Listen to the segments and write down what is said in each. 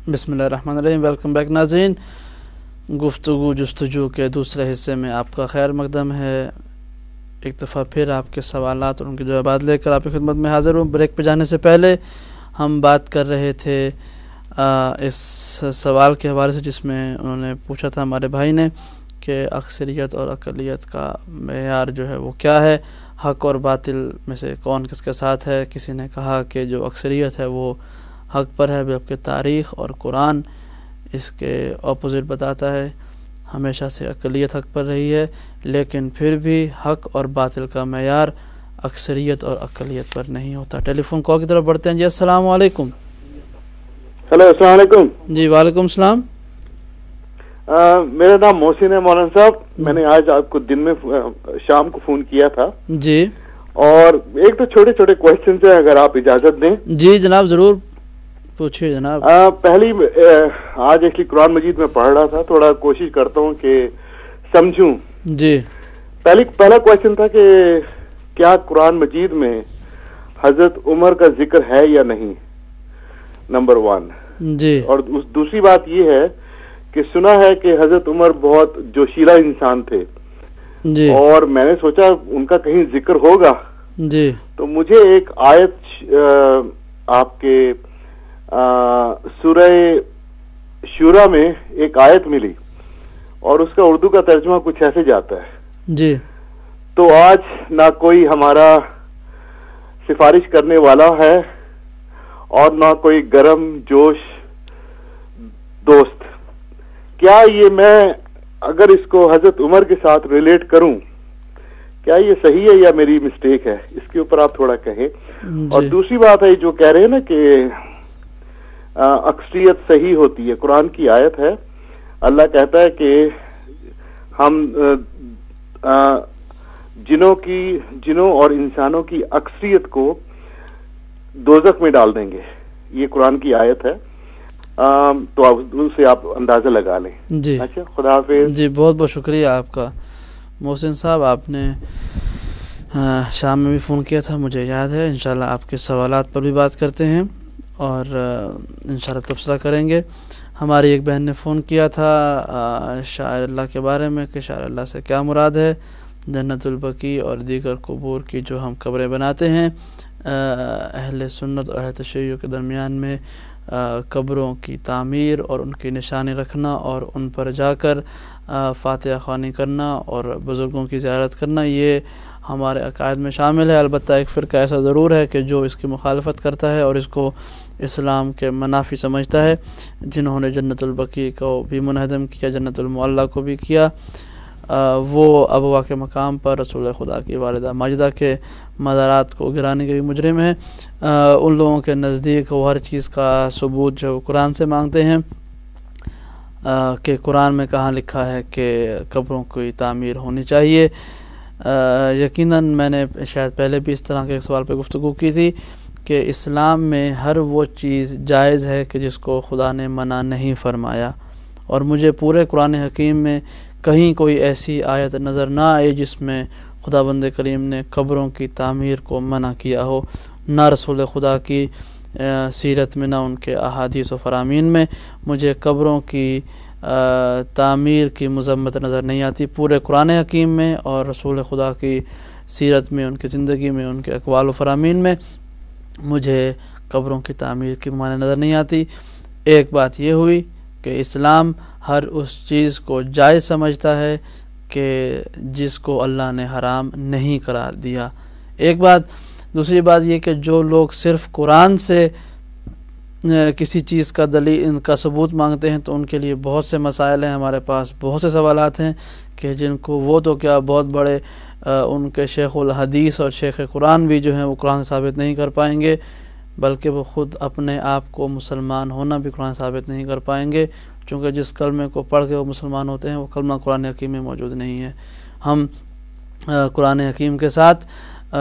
بسم اللہ الرحمن الرحیم. ویلکم بیک ناظرین. گفتگو جستجو کے دوسرے حصے میں آپ کا خیر مقدم ہے. ایک دفعہ پھر آپ کے سوالات اور ان کے جوابات لے کر آپ کی خدمت میں حاضر ہوں. بریک پہ جانے سے پہلے ہم بات کر رہے تھے اس سوال کے حوالے سے جس میں انہوں نے پوچھا تھا ہمارے بھائی نے کہ اکثریت اور اقلیت کا معیار جو ہے وہ کیا ہے, حق اور باطل میں سے کون کس کے ساتھ ہے. کسی نے کہا کہ جو اکثریت ہے وہ حق پر ہے, جبکہ تاریخ اور قرآن اس کے اپوزٹ بتاتا ہے. ہمیشہ سے اقلیت حق پر رہی ہے, لیکن پھر بھی حق اور باطل کا معیار اکثریت اور اقلیت پر نہیں ہوتا. ٹیلی فون کال کی طرف بڑھتے ہیں. جی السلام علیکم. ہلو السلام علیکم. جی وعلیکم السلام. میرا نام محسن ہے مولانا صاحب. میں نے آج آپ کو دن میں شام کو فون کیا تھا. جی, اور ایک تو چھوٹے چھوٹے کوشچنز ہیں, اگر آپ اجازت دیں. جی جناب ضرور پوچھیے جناب. پہلی آج ایکچولی قرآن مجید میں پڑھ رہا تھا, تھوڑا کوشش کرتا ہوں کہ سمجھوں. جی پہلا کوشچن تھا کہ کیا قرآن مجید میں حضرت عمر کا ذکر ہے یا نہیں, نمبر 1. جی, اور دوسری بات یہ ہے کہ سنا ہے کہ حضرت عمر بہت جوشیلا انسان تھے. جی, اور میں نے سوچا ان کا کہیں ذکر ہوگا. جی, تو مجھے ایک آیت آپ کے سورہ شورا میں ایک آیت ملی, اور اس کا اردو کا ترجمہ کچھ ایسے جاتا ہے. جی, تو آج نہ کوئی ہمارا سفارش کرنے والا ہے اور نہ کوئی گرم جوش دوست. کیا یہ میں اگر اس کو حضرت عمر کے ساتھ ریلیٹ کروں, کیا یہ صحیح ہے یا میری مسٹیک ہے؟ اس کے اوپر آپ تھوڑا کہیں. اور دوسری بات ہے جو کہہ رہے ہیں نا کہ اکثریت صحیح ہوتی ہے, قرآن کی آیت ہے, اللہ کہتا ہے کہ ہم جنوں اور انسانوں کی اکثریت کو دوزخ میں ڈال دیں گے. یہ قرآن کی آیت ہے, تو اسے آپ اندازہ لگا لیں. جی اچھا, خدا حافظ. جی بہت بہت شکریہ آپ کا محسن صاحب. آپ نے شام میں بھی فون کیا تھا, مجھے یاد ہے. انشاءاللہ آپ کے سوالات پر بھی بات کرتے ہیں اور انشاءاللہ تبصرہ کریں گے. ہماری ایک بہن نے فون کیا تھا شاعر اللہ کے بارے میں کہ شاعر اللہ سے کیا مراد ہے. جنت البقیع اور دیگر قبور کی جو ہم قبریں بناتے ہیں, اہل سنت اور اہل تشیع کے درمیان میں قبروں کی تعمیر اور ان کی نشانی رکھنا اور ان پر جا کر فاتحہ خوانی کرنا اور بزرگوں کی زیارت کرنا, یہ ہمارے عقائد میں شامل ہے. البتہ ایک فرقہ ایسا ضرور ہے کہ جو اس کی مخالفت کرتا ہے اور اس کو اسلام کے منافی سمجھتا ہے, جنہوں نے جنت البقیع کو بھی منہدم کیا, جنت المعلیٰ کو بھی کیا. وہ ابوا کے مقام پر رسول خدا کی والدہ ماجدہ کے مزارات کو گرانے کے بھی مجرم ہیں. ان لوگوں کے نزدیک وہ ہر چیز کا ثبوت جو قرآن سے مانگتے ہیں کہ قرآن میں کہاں لکھا ہے کہ قبروں کی تعمیر ہونی چاہیے. یقیناً میں نے شاید پہلے بھی اس طرح کے سوال پہ گفتگو کی تھی کہ اسلام میں ہر وہ چیز جائز ہے کہ جس کو خدا نے منع نہیں فرمایا, اور مجھے پورے قرآن حکیم میں کہیں کوئی ایسی آیت نظر نہ آئی جس میں خدا بند کریم نے قبروں کی تعمیر کو منع کیا ہو, نہ رسول خدا کی سیرت میں نہ ان کے احادیث و فرامین میں. مجھے قبروں کی تعمیر کی مذمت نظر نہیں آتی پورے قرآن حکیم میں اور رسول خدا کی سیرت میں, ان کی زندگی میں, ان کے اقوال و فرامین میں مجھے قبروں کی تعمیر کی معنی نظر نہیں آتی. ایک بات یہ ہوئی کہ اسلام ہر اس چیز کو جائز سمجھتا ہے کہ جس کو اللہ نے حرام نہیں قرار دیا. ایک بات. دوسری بات یہ کہ جو لوگ صرف قرآن سے کسی چیز کا دلیل ان کا ثبوت مانگتے ہیں تو ان کے لیے بہت سے مسائل ہیں. ہمارے پاس بہت سے سوالات ہیں کہ جن کو وہ تو کیا بہت بڑے ان کے شیخ الحدیث اور شیخ قرآن بھی جو ہیں وہ قرآن ثابت نہیں کر پائیں گے, بلکہ وہ خود اپنے آپ کو مسلمان ہونا بھی قرآن ثابت نہیں کر پائیں گے, چونکہ جس کلمے کو پڑھ کے وہ مسلمان ہوتے ہیں وہ کلمہ قرآن حکیم میں موجود نہیں ہے. ہم قرآن حکیم کے ساتھ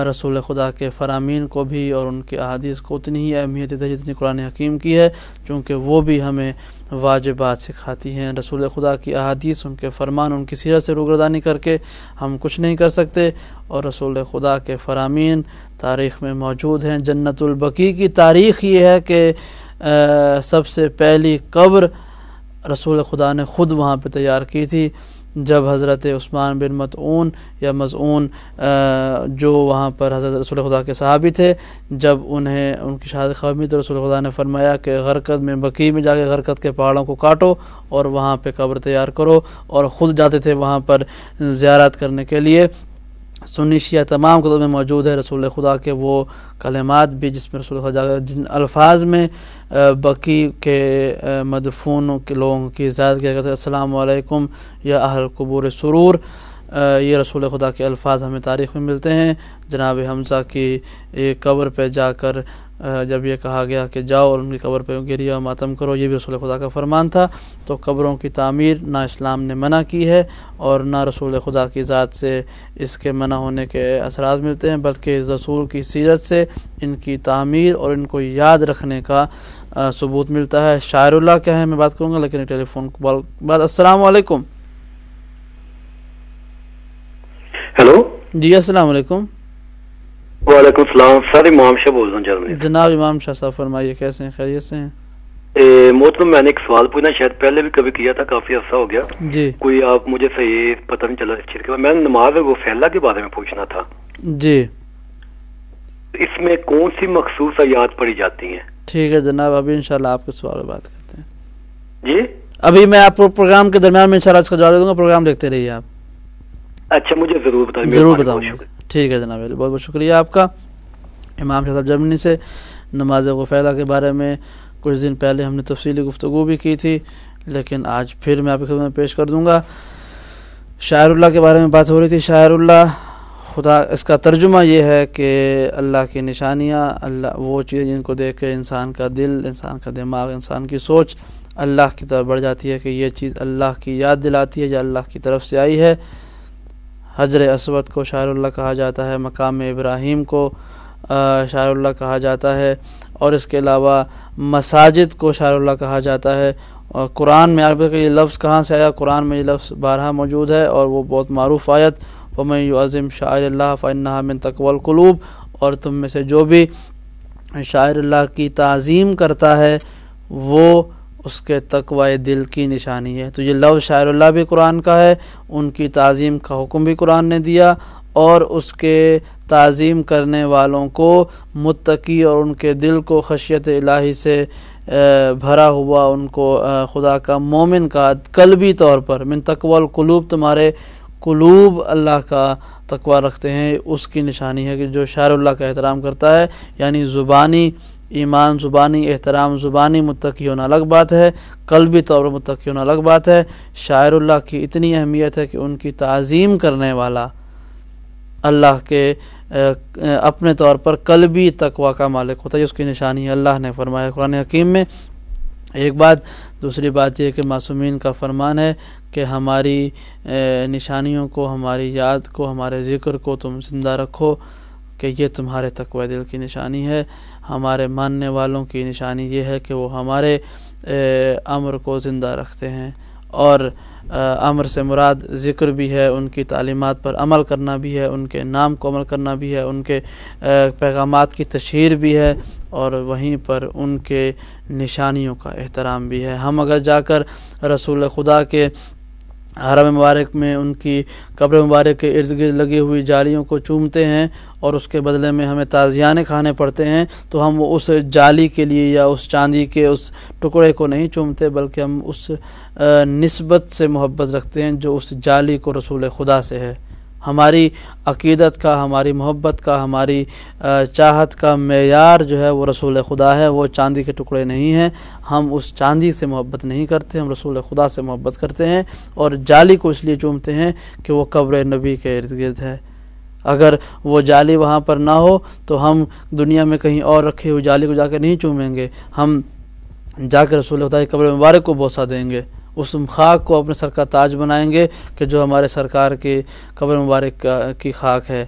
رسول خدا کے فرامین کو بھی اور ان کے احادیث کو اتنی ہی اہمیت دیتے ہیں جتنی قرآن حکیم کی ہے, چونکہ وہ بھی ہمیں واجبات سکھاتی ہیں. رسول خدا کی احادیث, ان کے فرمان, ان کی سیرت سے روگردانی کر کے ہم کچھ نہیں کر سکتے, اور رسول خدا کے فرامین تاریخ میں موجود ہیں. جنت البقیع کی تاریخ یہ ہے کہ سب سے پہلی قبر رسول خدا نے خود وہاں پہ تیار کی تھی، جب حضرت عثمان بن مطعون یا مظعون جو وہاں پر حضرت رسول خدا کے صحابی تھے، جب انہیں ان کی شہادت خبر ملی تو رسول خدا نے فرمایا کہ غرقد میں بقیع میں جا کے غرقد کے پہاڑوں کو کاٹو اور وہاں پہ قبر تیار کرو، اور خود جاتے تھے وہاں پر زیارت کرنے کے لیے۔ سنی شیعہ تمام کتب میں موجود ہے رسول خدا کے وہ کلمات بھی، جس میں رسول خدا جن الفاظ میں بقیع کے مدفونوں کے لوگوں کی زیارت کیا کرتے ہیں، السلام علیکم یا اہل قبور سرور، یہ رسول خدا کے الفاظ ہمیں تاریخ میں ملتے ہیں۔ جناب حمزہ کی قبر پہ جا کر جب یہ کہا گیا کہ جاؤ اور ان کی قبر پہ گریہ و ماتم کرو، یہ بھی رسول خدا کا فرمان تھا۔ تو قبروں کی تعمیر نہ اسلام نے منع کی ہے اور نہ رسول خدا کی ذات سے اس کے منع ہونے کے اثرات ملتے ہیں، بلکہ رسول کی سیرت سے ان کی تعمیر اور ان کو یاد رکھنے کا ثبوت ملتا ہے۔ شاعر اللہ کیا ہے میں بات کروں گا، لیکن ٹیلی فون کو بات۔ السلام علیکم۔ ہیلو جی السلام علیکم۔ وعلیکم السلام سر، امام شاہ بول رہا ہوں جرمنی۔ جناب امام شاہ صاحب فرمائیے، کیسے ہیں؟ خیریت سے ہیں؟ محترم میں نے ایک سوال پوچھنا، شاید پہلے بھی کبھی کیا تھا، کافی عرصہ ہو گیا جی کوئی آپ مجھے صحیح پتہ نہیں چلا۔ میں نے نماز وہ فیلا کے بارے میں پوچھنا تھا جی، اس میں کون سی مخصوص آیات پڑھی جاتی ہیں؟ ٹھیک ہے جناب، ابھی انشاءاللہ آپ کے سوال پہ بات کرتے ہیں۔ جی ابھی میں آپ کو پروگرام کے درمیان میں انشاءاللہ اس کا جواب دے دوں گا، پروگرام دیکھتے رہیے آپ۔ اچھا مجھے ضرور بتائیں۔ ضرور بتاؤں گا، ٹھیک ہے جناب، بہت بہت شکریہ آپ کا۔ امام شاہ صاحب جرمنی سے نماز غفیلہ کے بارے میں کچھ دن پہلے ہم نے تفصیلی گفتگو بھی کی تھی، لیکن آج پھر میں آپ کی خدمت میں پیش کر دوں گا۔ شاعر اللہ کے بارے میں بات ہو رہی تھی۔ شاعر اللہ خدا، اس کا ترجمہ یہ ہے کہ اللہ کی نشانیاں، اللہ وہ چیزیں جن کو دیکھ کے انسان کا دل، انسان کا دماغ، انسان کی سوچ اللہ کی طرف بڑھ جاتی ہے کہ یہ چیز اللہ کی یاد دلاتی ہے یا اللہ کی طرف سے آئی ہے۔ حجر اسود کو شاعر اللہ کہا جاتا ہے، مقام ابراہیم کو شاعر اللہ کہا جاتا ہے، اور اس کے علاوہ مساجد کو شاعر اللہ کہا جاتا ہے۔ اور قرآن میں آپ یہ لفظ کہاں سے آیا؟ قرآن میں یہ لفظ بارہا موجود ہے، اور وہ بہت معروف آیت وَمَن يُعَظِّمْ شَعَائِرَ اللَّهِ فَإِنَّهَا مِن تَقْوَى الْقُلُوبِ، اور تم میں سے جو بھی شاعر اللہ کی تعظیم کرتا ہے وہ اس کے تقوی دل کی نشانی ہے۔ تو یہ لفظ شاعر اللہ بھی قرآن کا ہے، ان کی تعظیم کا حکم بھی قرآن نے دیا، اور اس کے تعظیم کرنے والوں کو متقی اور ان کے دل کو خشیت الہی سے بھرا ہوا، ان کو خدا کا مومن کا قلبی طور پر من تقوی القلوب، تمہارے قلوب اللہ کا تقوی رکھتے ہیں، اس کی نشانی ہے کہ جو شاعر اللہ کا احترام کرتا ہے۔ یعنی زبانی ایمان، زبانی احترام، زبانی متقی ہونا الگ بات ہے، قلبی طور پر متقی ہونا الگ بات ہے۔ شاعر اللہ کی اتنی اہمیت ہے کہ ان کی تعظیم کرنے والا اللہ کے اپنے طور پر قلبی تقوی کا مالک ہوتا ہے، اس کی نشانی اللہ نے فرمایا قرآن حکیم میں۔ ایک بات، دوسری بات یہ کہ معصومین کا فرمان ہے کہ ہماری نشانیوں کو، ہماری یاد کو، ہمارے ذکر کو تم زندہ رکھو، کہ یہ تمہارے تقوی دل کی نشانی ہے۔ ہمارے ماننے والوں کی نشانی یہ ہے کہ وہ ہمارے امر کو زندہ رکھتے ہیں، اور امر سے مراد ذکر بھی ہے، ان کی تعلیمات پر عمل کرنا بھی ہے، ان کے نام کو عمل کرنا بھی ہے، ان کے پیغامات کی تشہیر بھی ہے، اور وہیں پر ان کے نشانیوں کا احترام بھی ہے۔ ہم اگر جا کر رسول خدا کے حرم مبارک میں ان کی قبر مبارک کے ارد گرد لگی ہوئی جالیوں کو چومتے ہیں اور اس کے بدلے میں ہمیں تازیانے کھانے پڑتے ہیں، تو ہم اس جالی کے لیے یا اس چاندی کے اس ٹکڑے کو نہیں چومتے، بلکہ ہم اس نسبت سے محبت رکھتے ہیں جو اس جالی کو رسول خدا سے ہے۔ ہماری عقیدت کا، ہماری محبت کا، ہماری چاہت کا معیار جو ہے وہ رسول خدا ہے، وہ چاندی کے ٹکڑے نہیں ہیں۔ ہم اس چاندی سے محبت نہیں کرتے، ہم رسول خدا سے محبت کرتے ہیں، اور جالی کو اس لیے چومتے ہیں کہ وہ قبر نبی کے ارد گرد ہے۔ اگر وہ جالی وہاں پر نہ ہو تو ہم دنیا میں کہیں اور رکھی ہوئی جالی کو جا کے نہیں چومیں گے، ہم جا کے رسول خدا کی قبر مبارک کو بوسہ دیں گے، اس خاک کو اپنے سر کا تاج بنائیں گے کہ جو ہمارے سرکار کی قبر مبارک کی خاک ہے۔